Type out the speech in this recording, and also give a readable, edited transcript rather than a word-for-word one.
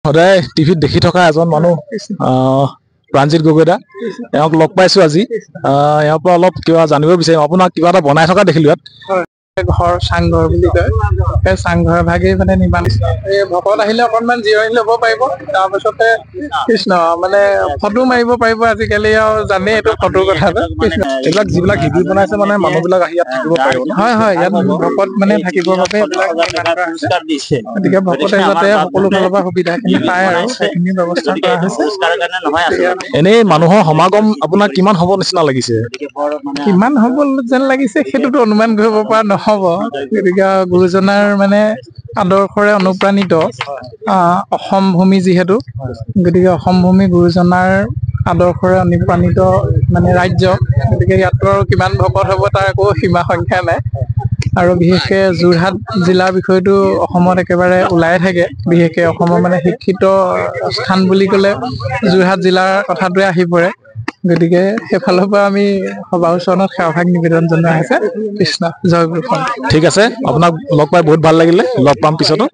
সদায় টিভিত দেখি থকা এজন মানুহ প্ৰাণজিৎ গগৈদা, এওঁক লগ পাইছো আজি। এওঁৰ পৰা অলপ কিবা জানিব বিচাৰিম। আপোনাক কিবা এটা বনাই থকা দেখিলো ইয়াত। ঘৰ চাংঘৰ বুলি কয়, সেই চাংঘৰ ভাগেই মানে নিৰ্মাণ। এই ভকত আহিলে অকনমান জিৰণি ল'ব পাৰিব, তাৰপিছতে কৃষ্ণ মানে ফটো মাৰিব পাৰিব। আজিকালি আৰু জানেই এইটো ফটোৰ কথাটো। এইবিলাক যিবিলাক শিবিৰ বনাইছে মানে মানুহবিলাক আহি ইয়াত থাকিব পাৰিব। হয় হয়, ইয়াত ভকত মানে থাকিবৰ বাবে এইবিলাক নিৰ্মাণ কৰা হৈছে। গতিকে ভকতে যাতে সকলো ফালৰ পৰা সুবিধাখিনি পায় আৰু সেইখিনি ব্যৱস্থা কৰা হৈছে। এনেই মানুহৰ সমাগম আপোনাৰ কিমান হ'ব নিচিনা লাগিছে? কিমান হ'ব যেন লাগিছে সেইটোতো অনুমান কৰিব পৰা নহ'ব। গতিকে গুৰুজনাৰ মানে আদৰ্শৰে অনুপ্ৰাণিত অসম ভূমি যিহেতু, গতিকে অসম ভূমি গুৰুজনাৰ আদৰ্শৰে অনুপ্ৰাণিত মানে ৰাজ্য। গতিকে ইয়াতো আৰু কিমান ভকত হ'ব তাৰ একো সীমা সংখ্যা নাই। আৰু বিশেষকে যোৰহাট জিলাৰ বিষয়টো অসমত একেবাৰে ওলাই থাকে। বিশেষকে অসমৰ মানে শিক্ষিত স্থান বুলি ক'লে যোৰহাট জিলাৰ কথাটোৱে আহি পৰে। গতিকে সেইফালৰ পৰা আমি সবাৰ ওচৰত সেৱাভাগ নিবেদন জনোৱা হৈছে। কৃষ্ণ জয় গুৰু। ঠিক আছে, আপোনাক লগ পাই বহুত ভাল লাগিলে। লগ পাম পিছতো।